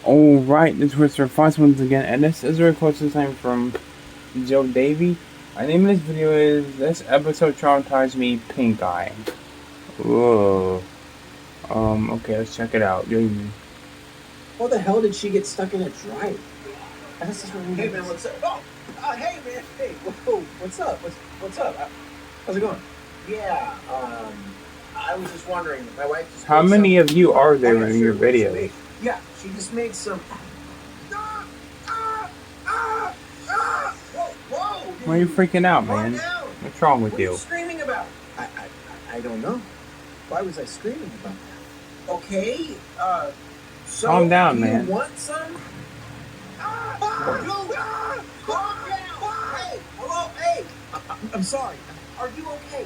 Alright, this was Mr. Fox once again, and this is a request this time from Joe Davey. My name of this video is This Episode Traumatized Me, p.i.n.k.e.y.e. Whoa. Okay, let's check it out. How the hell did she get stuck in a dryer? Hey man, what's up? Hey man, hey, whoa, what's up? What's up? How's it going? Yeah, I was just wondering, my wife just How many of you are there in your video? Yeah, she just made some... Whoa, whoa! Why are you freaking out, man? What's wrong with you? What are you screaming about? I don't know. Why was I screaming about that? Okay, so calm down, man. You want some? Calm down! Hey, hello, hey! I'm sorry. Are you okay?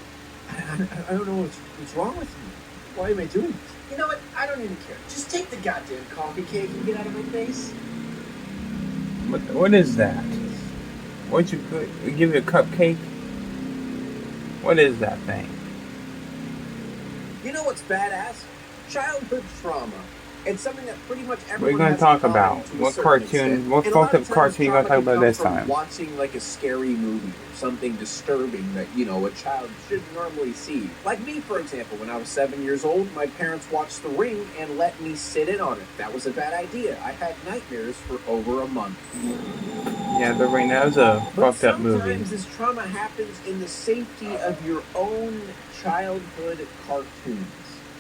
I don't know what's wrong with you. Why am I doing this? You know what? I don't even care. Just take the goddamn coffee cake and get out of my face. What is that? What'd you give you a cupcake? What is that thing? You know what's badass? Childhood trauma. It's something that pretty much everyone What are you going to talk about? What cartoon? What fucked up cartoon are you going to talk about this time? Watching like a scary movie or something disturbing that, you know, a child shouldn't normally see. Like me, for example, when I was 7 years old, my parents watched The Ring and let me sit in on it. That was a bad idea. I had nightmares for over a month. Yeah, The Ring, that was a fucked up movie. Sometimes this trauma happens in the safety of your own childhood cartoons.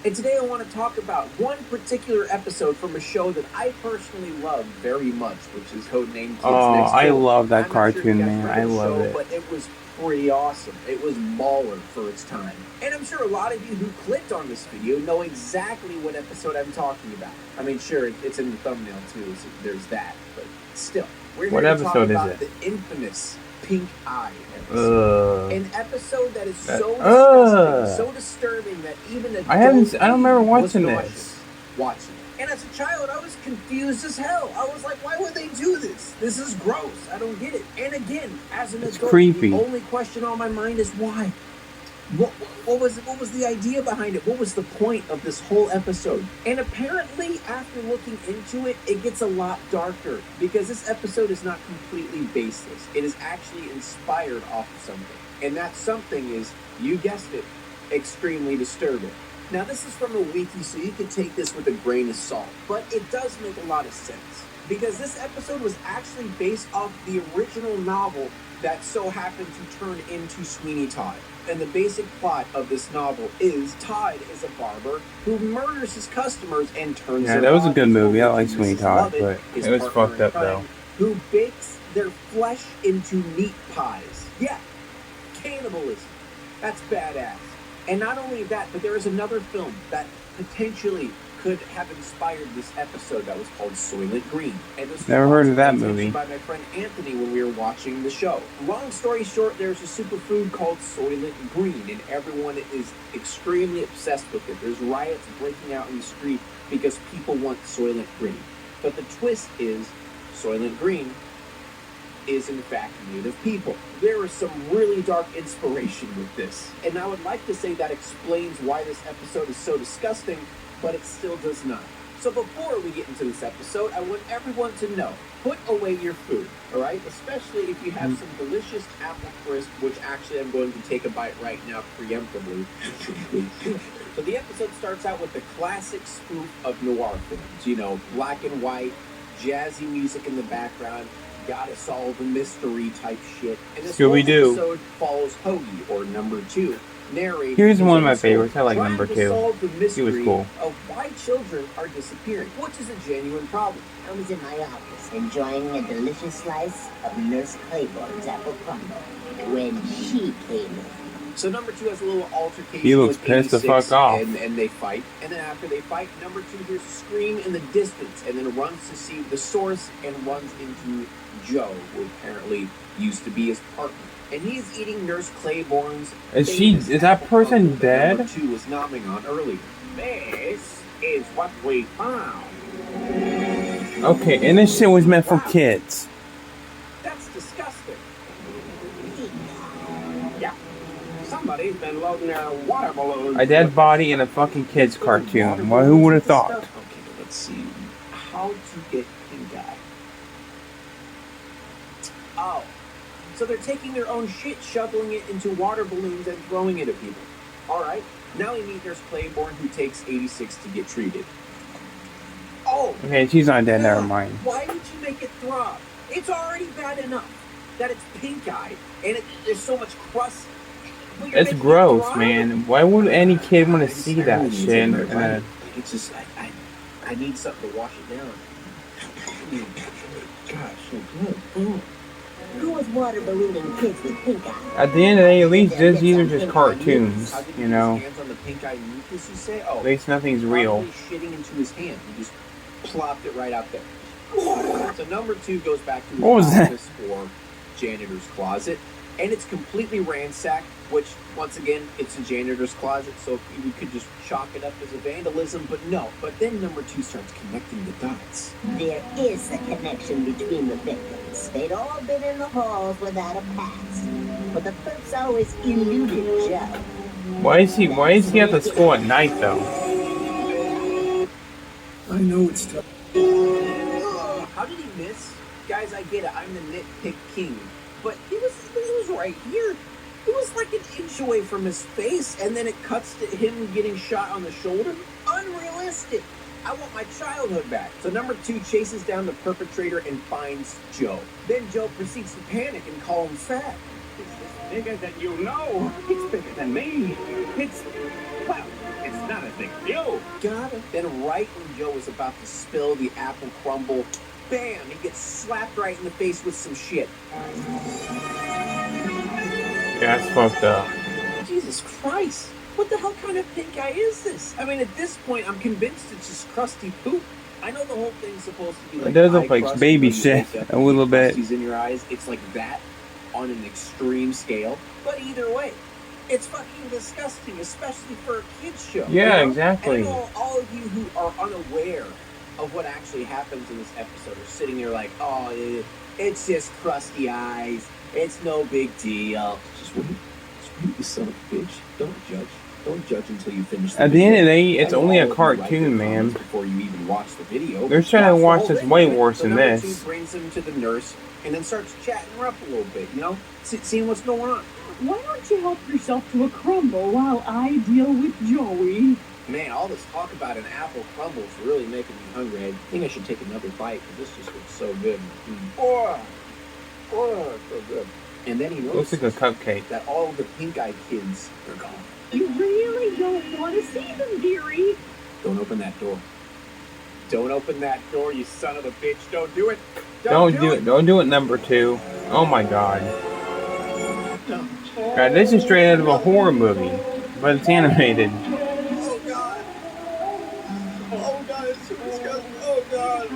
And today I want to talk about one particular episode from a show that I personally love very much, which is codenamed Kids Next Door. I love that cartoon, man. I love it. But it was pretty awesome. It was baller for its time. And I'm sure a lot of you who clicked on this video know exactly what episode I'm talking about. I mean, sure, it's in the thumbnail too, so there's that. But still, we're here to talk about the infamous p.i.n.k.e.y.e episode. An episode that is so disgusting, so disturbing that even a I don't remember watching this. And as a child, I was confused as hell. I was like, why would they do this? This is gross. I don't get it. And again, as an adult, creepy. The only question on my mind is why? What was the idea behind it? What was the point of this whole episode? And apparently, after looking into it, it gets a lot darker because this episode is not completely baseless. It is actually inspired off of something. And that something is, you guessed it, extremely disturbing. Now, this is from a wiki, so you can take this with a grain of salt. But it does make a lot of sense because this episode was actually based off the original novel that so happened to turn into Sweeney Todd. And the basic plot of this novel is Todd is a barber who murders his customers and turns Yeah, that was a good movie. I like Sweeney Todd, but it was fucked up though. Who bakes their flesh into meat pies. Yeah, cannibalism. That's badass. And not only that, but there is another film that potentially could have inspired this episode that was called Soylent Green. And this never heard of that movie. By my friend Anthony when we were watching the show. Long story short, there's a superfood called Soylent Green, and everyone is extremely obsessed with it. There's riots breaking out in the street because people want Soylent Green. But the twist is, Soylent Green is in fact made of people. There is some really dark inspiration with this. And I would like to say that explains why this episode is so disgusting, but it still does not. So before we get into this episode, I want everyone to know, put away your food, all right? Especially if you have some delicious apple crisp, which actually I'm going to take a bite right now preemptively. So the episode starts out with the classic spoof of noir films. You know, black and white, jazzy music in the background, gotta solve a mystery type shit. And this whole episode follows Hoagie, or number 2. Here's one of my favorites. I like number 2. He was cool. Of why children are disappearing, which is a genuine problem. I was in my office enjoying a delicious slice of Nurse Claiborne's apple crumble when she came in. So number 2 has a little altercation. He looks pissed the fuck off. And they fight. And then after they fight, number 2 hears a scream in the distance and then runs to see the source and runs into Joe, who apparently used to be his partner. And he's eating Nurse Claiborne's... Is that person dead? Number 2 was nomming on earlier. This is what we found. Okay, and this shit was meant for kids. That's disgusting. Yeah. Somebody's been loading their water balloons. A dead body in a fucking kids cartoon. Well, who would have thought? Okay, let's see. how to get pink eye. Oh, so they're taking their own shit, shoveling it into water balloons and throwing it at people. All right, now we meet Nurse Claiborne, who takes 86 to get treated. Oh, Okay, she's not dead. Never mind. Why would you make it throb? It's already bad enough that it's pink eye and there's so much crust. It's gross, man. Why would any kid want to see that shit? It's just I need something to wash it down. Gosh, so good. Who was water ballooning kids with pink eye? At the end of the day, at least these are just cartoons, you know. Hands on the pink eye mucus, you say? Oh, at least nothing's real. Shitting into his hand. He just plopped it right out there. So number 2 goes back to his office or janitor's closet, and it's completely ransacked, which, once again, it's a janitor's closet, so we could just chalk it up as a vandalism, but no. But then number 2 starts connecting the dots. There is a connection between the victims. They'd all been in the halls without a pass, but the perps always eluded Joe. Why is he at the school at night, though? I know it's tough. How did he miss? Guys, I get it. I'm the nitpick king. But it was right here. It was like an inch away from his face, and then it cuts to him getting shot on the shoulder. Unrealistic. I want my childhood back. So number 2 chases down the perpetrator and finds Joe. Then Joe proceeds to panic and call him fat. It's this bigger than you know. It's bigger than me. It's not a big deal. Got it. Then right when Joe was about to spill the apple crumble, bam, he gets slapped right in the face with some shit. Yeah, that's fucked up. Jesus Christ. What the hell kind of pink eye is this? I mean, at this point, I'm convinced it's just crusty poop. I know the whole thing's supposed to be like it does look like baby shit a little bit. In your eyes, it's like that on an extreme scale. But either way, it's fucking disgusting, especially for a kid's show. Yeah, you know? exactly. And I know all of you who are unaware of what actually happens in this episode are sitting there like, oh, it's just crusty eyes. It's no big deal. Just wait, you son of a bitch. Don't judge. Don't judge until you finish the At video. the end of the day, it's only a cartoon, man. Before you even watch the video, they're trying to watch this way worse than this. Number 2 brings him to the nurse and then starts chatting her up a little bit, you know, seeing what's going on. Why don't you help yourself to a crumble while I deal with Joey? Man, all this talk about an apple crumble is really making me hungry. I think I should take another bite because this just looks so good. Oh, so good. And then he looks like a cupcake. That all of the pink-eyed kids are gone. You really don't want to see them, dearie. Don't open that door. Don't open that door, you son of a bitch. Don't do it. Don't do it. Don't do it, number 2. Oh my god. God, this is straight out of a horror movie, but it's animated. Oh god. Oh god, it's so disgusting. Oh god.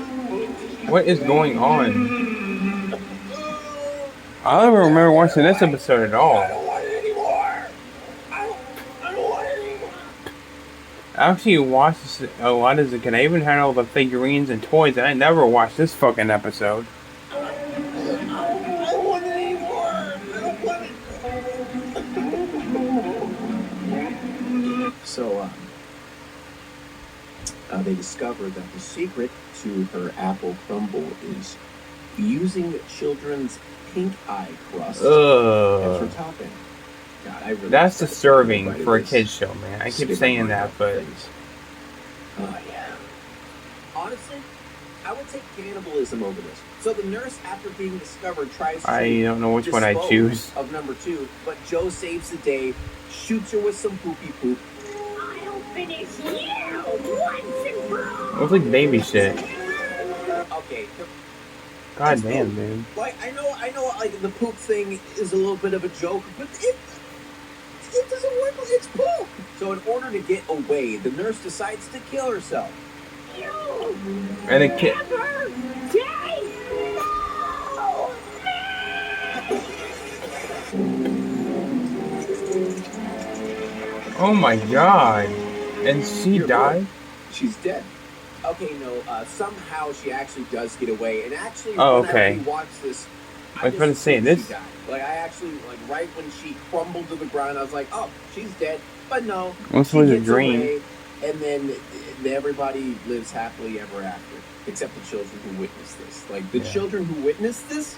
What is going on? I don't remember watching this episode at all. I don't want it anymore. I don't want it anymore. I actually watched this a lot as a kid. I even had all the figurines and toys, and I never watched this fucking episode. I don't want it anymore. I don't want it. So, they discovered that the secret to her apple crumble is using children's pink eye crust as her topping. God, I really that's disturbing for a kid's show, man. I keep saying that, but oh yeah. Honestly, I would take cannibalism over this. So the nurse, after being discovered, tries to I don't know which one I choose. Of number 2, but Joe saves the day, shoots her with some poopy poop. I'll finish you once and for all. looks like baby shit. Okay. God damn, dude. Like I know, like the poop thing is a little bit of a joke, but it doesn't work. It's poop. So in order to get away, the nurse decides to kill herself. And a kid. Oh my god. And she died? She's dead. Okay, no, somehow she actually does get away. And actually, oh, when okay. I watch this, I was going to say this. She died. Like, I actually, like, right when she crumbled to the ground, I was like, oh, she's dead. But no. This was a dream. Away, and then everybody lives happily ever after, except the children who witnessed this. Like, the Yeah. children who witnessed this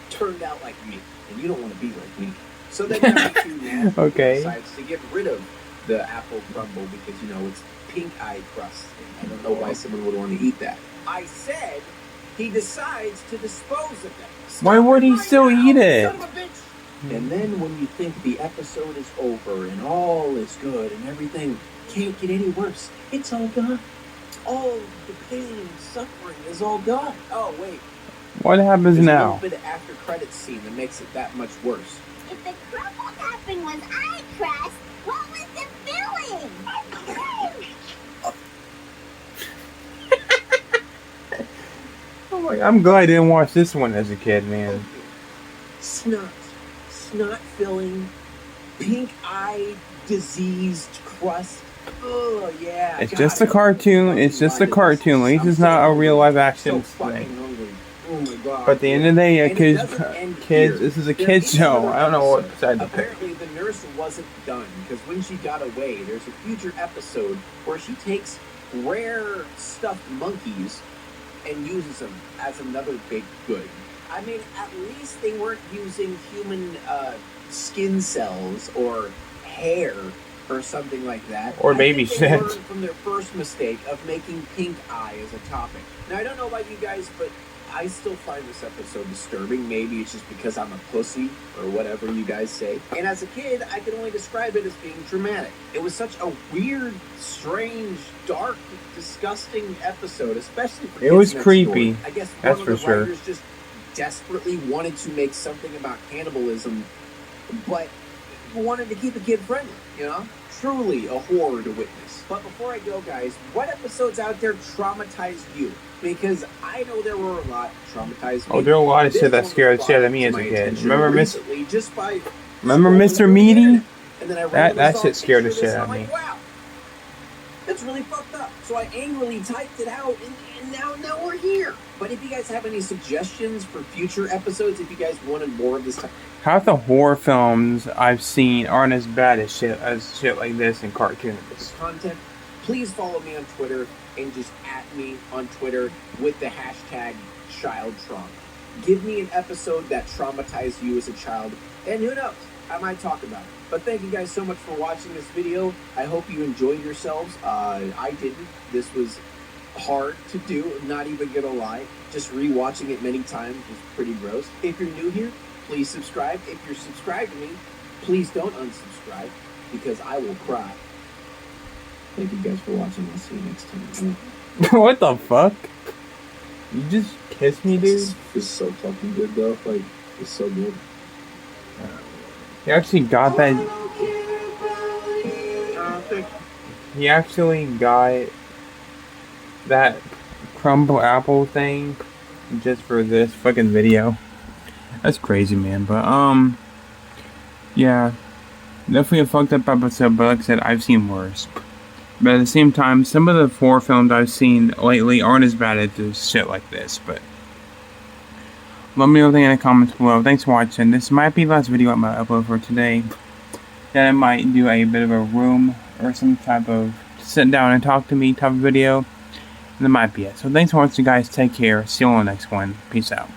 turned out like me, and you don't want to be like me. So then Matthew Okay. decides to get rid of the apple crumble because, you know, it's pink-eye crust. And I don't know why someone would want to eat that. I said he decides to dispose of them. Why would he still eat it? Son of a bitch! And then when you think the episode is over and all is good and everything can't get any worse, it's all gone. All the pain and suffering is all gone. Oh, wait. What happens There's a now? little bit of after credits scene that makes it that much worse. If the crumble topping was eye crust, what was the filling? Oh my, I'm glad I didn't watch this one as a kid, man. Snot filling, pink-eye diseased crust. Oh yeah. It's just a cartoon. It's just a cartoon. At least it's not a real live action thing. Oh my god. But at the end of the day, And it kids, doesn't end kids, here. this is a There kids is show. another I don't know what episode. side to pick. Apparently, the nurse wasn't done because when she got away, there's a future episode where she takes rare stuffed monkeys and uses them as another baked good. I mean, at least they weren't using human skin cells or hair or something like that. Or I baby think they shit. learned from their first mistake of making pink eye as a topic. Now, I don't know about you guys, but I still find this episode disturbing. Maybe it's just because I'm a pussy or whatever you guys say. And as a kid, I can only describe it as being dramatic. It was such a weird, strange, dark, disgusting episode, especially for kids It was next creepy. door. I guess That's one for of the sure. writers just desperately wanted to make something about cannibalism, but wanted to keep it kid friendly, you know? Truly a horror to witness. But before I go, guys, what episodes out there traumatized you? Because I know there were a lot traumatized me. Oh, there are a lot of This shit that one scared was the shit out of brought me to as a my kid. attention Remember recently just by Remember scrolling Mr. through the Meaty? internet. And then I randomly That saw shit a scared the picture of this, shit and out I'm of me. like, wow, that's really fucked up. So I angrily typed it out, and now we're here. But if you guys have any suggestions for future episodes, if you guys wanted more of this type Half the horror films I've seen aren't as bad as shit like this in cartoons. of content, please follow me on Twitter and just at me on Twitter with the hashtag ChildTrauma. Give me an episode that traumatized you as a child, and who knows, I might talk about it. But thank you guys so much for watching this video. I hope you enjoyed yourselves. I didn't. This was hard to do, I'm not even gonna lie. Just rewatching it many times was pretty gross. If you're new here, please subscribe. If you're subscribed to me, please don't unsubscribe, because I will cry. Thank you guys for watching. I'll see you next time. What the fuck? You just kissed me, dude? This is so fucking good, though. Like, it's so good. He actually got that. He actually got that crumble apple thing just for this fucking video. That's crazy, man. But yeah, definitely a fucked up episode. But like I said, I've seen worse. But at the same time, some of the horror films I've seen lately aren't as bad as this shit like this. But let me know what you think in the comments below. Thanks for watching. This might be the last video I might upload for today. Then I might do a bit of a room or some type of sit down and talk to me type of video. And that might be it. So thanks for watching, guys. Take care. See you on the next one. Peace out.